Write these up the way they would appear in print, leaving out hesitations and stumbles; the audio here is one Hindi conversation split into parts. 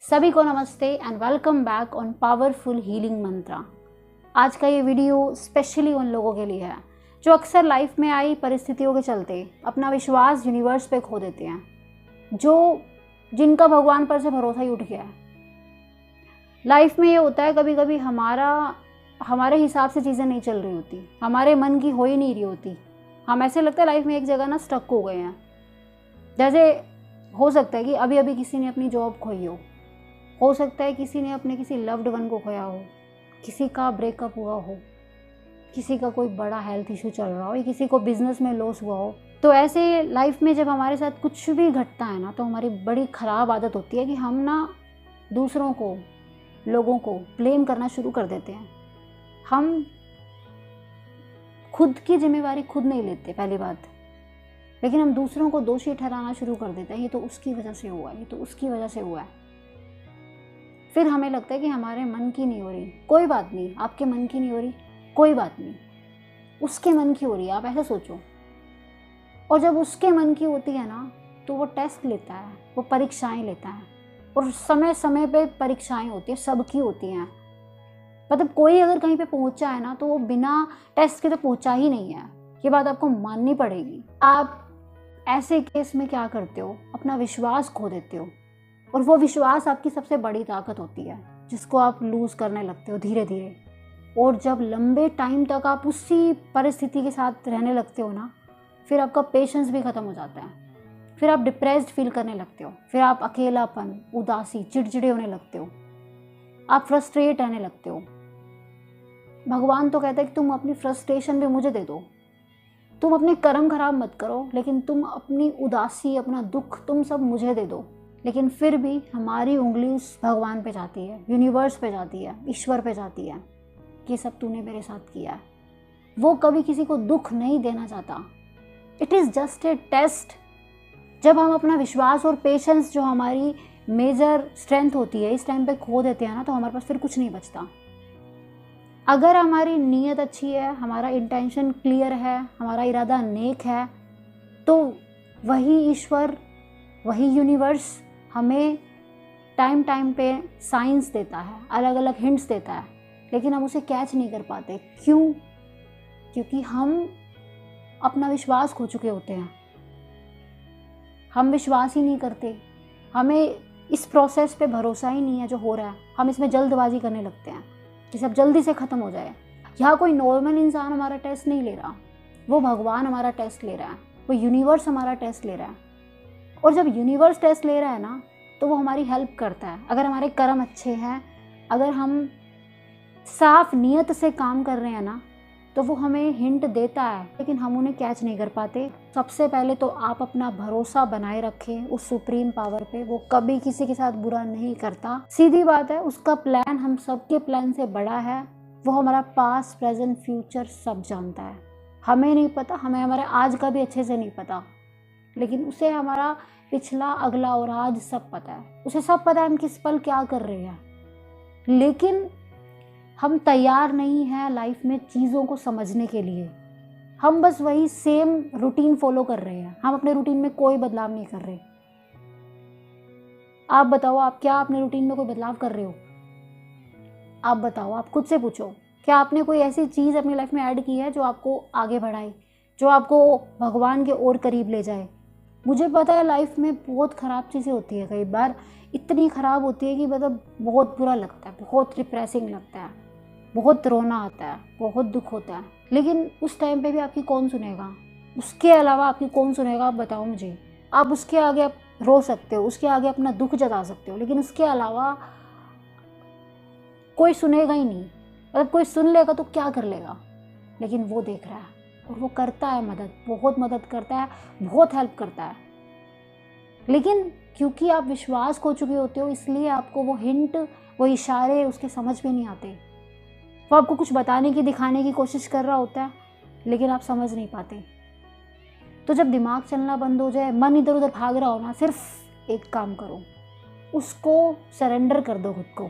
सभी को नमस्ते and welcome back on powerful healing mantra. आज का ये वीडियो स्पेशली उन लोगों के लिए है जो अक्सर लाइफ में आई परिस्थितियों के चलते अपना विश्वास यूनिवर्स पे खो देते हैं, जिनका भगवान पर से भरोसा ही उठ गया है। लाइफ में ये होता है, कभी कभी हमारे हिसाब से चीज़ें नहीं चल रही होती, हमारे मन की हो ही नहीं रही होती। हम ऐसे लगता है लाइफ में एक जगह ना स्टक हो गए हैं। जैसे हो सकता है कि अभी अभी किसी ने अपनी जॉब खोई हो सकता है किसी ने अपने किसी लव्ड वन को खोया हो, किसी का ब्रेकअप हुआ हो, किसी का कोई बड़ा हेल्थ इशू चल रहा हो या किसी को बिजनेस में लॉस हुआ हो। तो ऐसे लाइफ में जब हमारे साथ कुछ भी घटता है ना, तो हमारी बड़ी ख़राब आदत होती है कि हम ना दूसरों को, लोगों को ब्लेम करना शुरू कर देते हैं। हम खुद की जिम्मेवारी खुद नहीं लेते पहली बात, लेकिन हम दूसरों को दोषी ठहराना शुरू कर देते हैं। ये तो उसकी वजह से हुआ है, ये तो उसकी वजह से हुआ है। फिर हमें लगता है कि हमारे मन की नहीं हो रही। कोई बात नहीं, आपके मन की नहीं हो रही, कोई बात नहीं, उसके मन की हो रही है। आप ऐसे सोचो। और जब उसके मन की होती है ना, तो वो टेस्ट लेता है, वो परीक्षाएं लेता है। और समय समय पे परीक्षाएं होती है, सबकी होती हैं। मतलब कोई अगर कहीं पे पहुंचा है ना, तो वो बिना टेस्ट के तो पहुंचा ही नहीं है। ये बात आपको माननी पड़ेगी। आप ऐसे केस में क्या करते हो? अपना विश्वास खो देते हो। और वो विश्वास आपकी सबसे बड़ी ताकत होती है, जिसको आप लूज़ करने लगते हो धीरे धीरे। और जब लंबे टाइम तक आप उसी परिस्थिति के साथ रहने लगते हो ना, फिर आपका पेशेंस भी ख़त्म हो जाता है। फिर आप डिप्रेस्ड फील करने लगते हो, फिर आप अकेलापन, उदासी, चिड़चिड़े होने लगते हो, आप फ्रस्ट्रेट रहने लगते हो। भगवान तो कहता है कि तुम अपनी फ्रस्ट्रेशन भी मुझे दे दो, तुम अपने कर्म खराब मत करो, लेकिन तुम अपनी उदासी, अपना दुख, तुम सब मुझे दे दो। लेकिन फिर भी हमारी उंगली उस भगवान पे जाती है, यूनिवर्स पे जाती है, ईश्वर पे जाती है कि सब तूने मेरे साथ किया है। वो कभी किसी को दुख नहीं देना चाहता। It is just a test. जब हम अपना विश्वास और पेशेंस, जो हमारी मेजर स्ट्रेंथ होती है, इस टाइम पे खो देते हैं ना, तो हमारे पास फिर कुछ नहीं बचता। अगर हमारी नीयत अच्छी है, हमारा इंटेंशन क्लियर है, हमारा इरादा नेक है, तो वही ईश्वर, वही यूनिवर्स हमें टाइम पे साइंस देता है, अलग अलग हिंट्स देता है, लेकिन हम उसे कैच नहीं कर पाते। क्यों? क्योंकि हम अपना विश्वास खो चुके होते हैं। हम विश्वास ही नहीं करते, हमें इस प्रोसेस पे भरोसा ही नहीं है जो हो रहा है। हम इसमें जल्दबाजी करने लगते हैं कि सब जल्दी से ख़त्म हो जाए। यहाँ कोई नॉर्मल इंसान हमारा टेस्ट नहीं ले रहा, वो भगवान हमारा टेस्ट ले रहा है, वो यूनिवर्स हमारा टेस्ट ले रहा है। और जब यूनिवर्स टेस्ट ले रहा है ना, तो वो हमारी हेल्प करता है। अगर हमारे कर्म अच्छे हैं, अगर हम साफ नियत से काम कर रहे हैं ना, तो वो हमें हिंट देता है, लेकिन हम उन्हें कैच नहीं कर पाते। सबसे पहले तो आप अपना भरोसा बनाए रखें उस सुप्रीम पावर पे। वो कभी किसी के साथ बुरा नहीं करता। सीधी बात है, उसका प्लान हम सबके प्लान से बड़ा है। वो हमारा पास्ट, प्रेजेंट, फ्यूचर सब जानता है। हमें नहीं पता, हमें हमारे आज का भी अच्छे से नहीं पता, लेकिन उसे हमारा पिछला, अगला और आज सब पता है। उसे सब पता है हम किस पल क्या कर रहे हैं। लेकिन हम तैयार नहीं हैं लाइफ में चीज़ों को समझने के लिए। हम बस वही सेम रूटीन फॉलो कर रहे हैं। हम अपने रूटीन में कोई बदलाव नहीं कर रहे। आप बताओ, आप क्या अपने रूटीन में कोई बदलाव कर रहे हो? आप बताओ, आप खुद से पूछो, क्या आपने कोई ऐसी चीज़ अपनी लाइफ में ऐड की है जो आपको आगे बढ़ाए, जो आपको भगवान के और करीब ले जाए? मुझे पता है लाइफ में बहुत ख़राब चीज़ें होती है, कई बार इतनी ख़राब होती है कि मतलब बहुत बुरा लगता है, बहुत डिप्रेसिंग लगता है, बहुत रोना आता है, बहुत दुख होता है। लेकिन उस टाइम पे भी आपकी कौन सुनेगा? उसके अलावा आपकी कौन सुनेगा? आप बताओ मुझे। आप उसके आगे आप रो सकते हो, उसके आगे अपना दुख जता सकते हो, लेकिन उसके अलावा कोई सुनेगा ही नहीं। मतलब कोई सुन लेगा तो क्या कर लेगा? लेकिन वो देख रहा है और वो करता है मदद, बहुत मदद करता है, बहुत हेल्प करता है। लेकिन क्योंकि आप विश्वास खो चुके होते हो, इसलिए आपको वो हिंट, वो इशारे उसके समझ में नहीं आते। वो आपको कुछ बताने की, दिखाने की कोशिश कर रहा होता है, लेकिन आप समझ नहीं पाते। तो जब दिमाग चलना बंद हो जाए, मन इधर उधर भाग रहा हो ना, सिर्फ एक काम करो, उसको सरेंडर कर दो, खुद को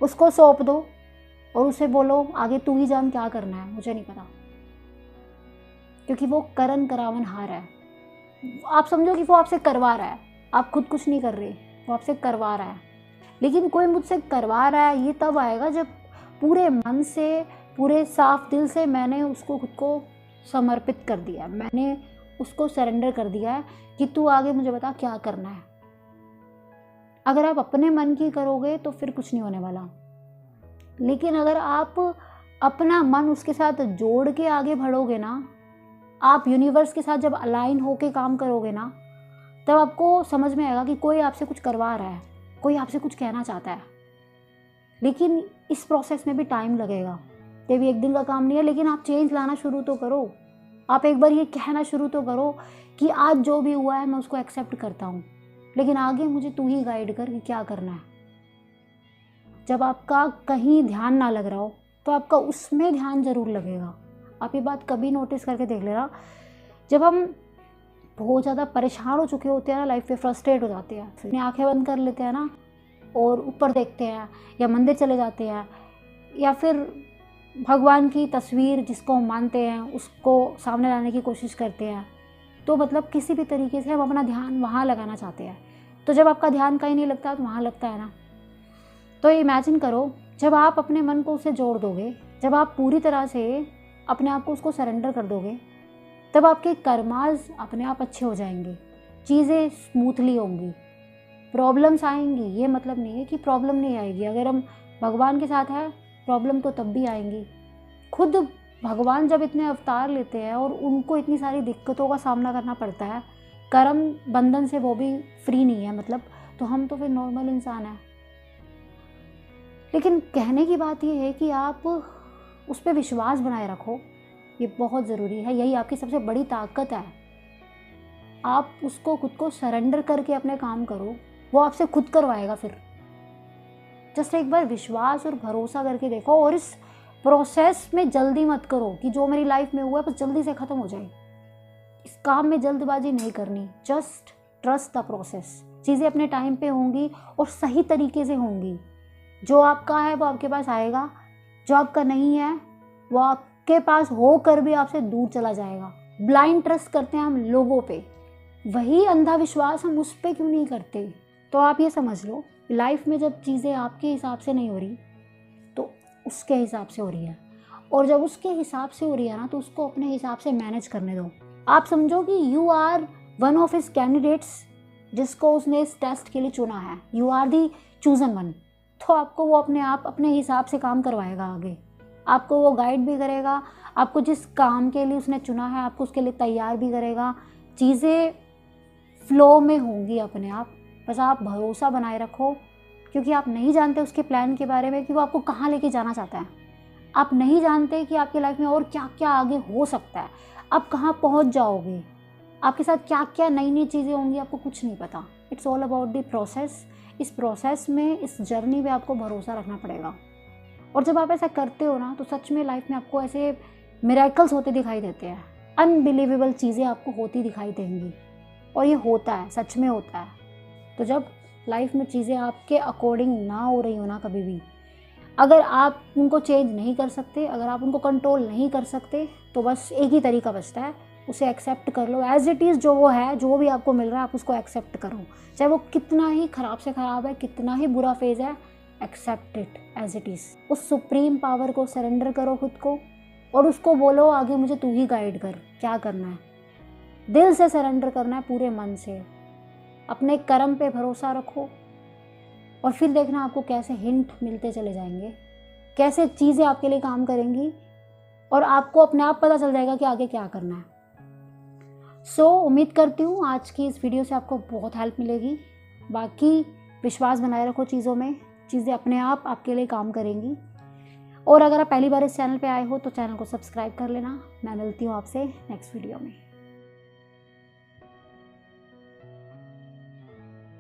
उसको सौंप दो और उसे बोलो आगे तू ही जान क्या करना है, मुझे नहीं पता। क्योंकि वो करन करावन हार है। आप समझो कि वो आपसे करवा रहा है, आप खुद कुछ नहीं कर रहे, वो आपसे करवा रहा है। लेकिन कोई मुझसे करवा रहा है, ये तब आएगा जब पूरे मन से, पूरे साफ दिल से मैंने उसको खुद को समर्पित कर दिया, मैंने उसको सरेंडर कर दिया है कि तू आगे मुझे बता क्या करना है। अगर आप अपने मन की करोगे तो फिर कुछ नहीं होने वाला, लेकिन अगर आप अपना मन उसके साथ जोड़ के आगे बढ़ोगे ना, आप यूनिवर्स के साथ जब अलाइन होके काम करोगे ना, तब आपको समझ में आएगा कि कोई आपसे कुछ करवा रहा है, कोई आपसे कुछ कहना चाहता है। लेकिन इस प्रोसेस में भी टाइम लगेगा, ये भी एक दिन का काम नहीं है। लेकिन आप चेंज लाना शुरू तो करो, आप एक बार ये कहना शुरू तो करो कि आज जो भी हुआ है मैं उसको एक्सेप्ट करता हूँ, लेकिन आगे मुझे तू ही गाइड कर कि क्या करना है। जब आपका कहीं ध्यान ना लग रहा हो तो आपका उसमें ध्यान जरूर लगेगा। आप ये बात कभी नोटिस करके देख लेना, जब हम बहुत ज़्यादा परेशान हो चुके होते हैं ना, लाइफ पे फ्रस्ट्रेट हो जाते हैं, फिर आंखें बंद कर लेते हैं ना और ऊपर देखते हैं या मंदिर चले जाते हैं या फिर भगवान की तस्वीर जिसको हम मानते हैं उसको सामने लाने की कोशिश करते हैं, तो मतलब किसी भी तरीके से हम अपना ध्यान वहाँ लगाना चाहते हैं। तो जब आपका ध्यान कहीं नहीं लगता तो वहाँ लगता है ना। तो इमेजिन करो, जब आप अपने मन को उससे जोड़ दोगे, जब आप पूरी तरह से अपने आप को उसको सरेंडर कर दोगे, तब आपके कर्मास अपने आप अच्छे हो जाएंगे, चीज़ें स्मूथली होंगी। प्रॉब्लम्स आएंगी, ये मतलब नहीं है कि प्रॉब्लम नहीं आएगी। अगर हम भगवान के साथ हैं, प्रॉब्लम तो तब भी आएंगी। खुद भगवान जब इतने अवतार लेते हैं और उनको इतनी सारी दिक्कतों का सामना करना पड़ता है, कर्म बंधन से वो भी फ्री नहीं है मतलब, तो हम तो फिर नॉर्मल इंसान हैं। लेकिन कहने की बात ये है कि आप उस पर विश्वास बनाए रखो, ये बहुत ज़रूरी है, यही आपकी सबसे बड़ी ताकत है। आप उसको खुद को सरेंडर करके अपने काम करो, वो आपसे खुद करवाएगा। फिर जस्ट एक बार विश्वास और भरोसा करके देखो, और इस प्रोसेस में जल्दी मत करो कि जो मेरी लाइफ में हुआ है बस जल्दी से ख़त्म हो जाए। इस काम में जल्दबाजी नहीं करनी, जस्ट ट्रस्ट द प्रोसेस। चीज़ें अपने टाइम पे होंगी और सही तरीके से होंगी। जो आपका है वो आपके पास आएगा, जो आपका नहीं है वो आपके पास होकर भी आपसे दूर चला जाएगा। ब्लाइंड ट्रस्ट करते हैं हम लोगों पे, वही अंधा विश्वास हम उस पर क्यों नहीं करते। तो आप ये समझ लो, लाइफ में जब चीज़ें आपके हिसाब से नहीं हो रही तो उसके हिसाब से हो रही है, और जब उसके हिसाब से हो रही है ना तो उसको अपने हिसाब से मैनेज करने दो। आप समझो कि you are one of his candidates जिसको उसने इस टेस्ट के लिए चुना है, you are the chosen one. तो आपको वो अपने आप अपने हिसाब से काम करवाएगा आगे, आपको वो गाइड भी करेगा, आपको जिस काम के लिए उसने चुना है आपको उसके लिए तैयार भी करेगा। चीज़ें फ्लो में होंगी अपने आप, बस आप भरोसा बनाए रखो, क्योंकि आप नहीं जानते उसके प्लान के बारे में कि वो आपको कहाँ लेके जाना चाहता है। आप नहीं जानते कि आपकी लाइफ में और क्या क्या आगे हो सकता है, आप कहाँ पहुँच जाओगे, आपके साथ क्या क्या नई नई चीज़ें होंगी, आपको कुछ नहीं पता। It's all about the process. इस प्रोसेस में, इस जर्नी में आपको भरोसा रखना पड़ेगा। और जब आप ऐसा करते हो ना तो सच में लाइफ में आपको ऐसे मिरेकल्स होते दिखाई देते हैं, अनबिलीवेबल चीज़ें आपको होती दिखाई देंगी, और ये होता है, सच में होता है। तो जब लाइफ में चीज़ें आपके अकॉर्डिंग ना हो रही हो ना, कभी भी अगर आप उनको चेंज नहीं कर सकते, अगर आप उनको कंट्रोल नहीं कर सकते, तो बस एक ही तरीका बचता है, उसे एक्सेप्ट कर लो एज इट इज़। जो वो है, जो भी आपको मिल रहा है आप उसको एक्सेप्ट करो, चाहे वो कितना ही ख़राब से ख़राब है, कितना ही बुरा फेज़ है, accept it as it is. उस सुप्रीम पावर को सरेंडर करो खुद को, और उसको बोलो आगे मुझे तू ही गाइड कर, क्या करना है। दिल से सरेंडर करना है, पूरे मन से। अपने कर्म पे भरोसा रखो, और फिर देखना आपको कैसे हिंट मिलते चले जाएंगे, कैसे चीज़ें आपके लिए काम करेंगी, और आपको अपने आप पता चल जाएगा कि आगे क्या करना है। उम्मीद करती हूँ आज की इस वीडियो से आपको बहुत हेल्प मिलेगी। बाकी विश्वास बनाए रखो चीज़ों में, चीज़ें अपने आप आपके लिए काम करेंगी। और अगर आप पहली बार इस चैनल पे आए हो तो चैनल को सब्सक्राइब कर लेना। मैं मिलती हूँ आपसे नेक्स्ट वीडियो में।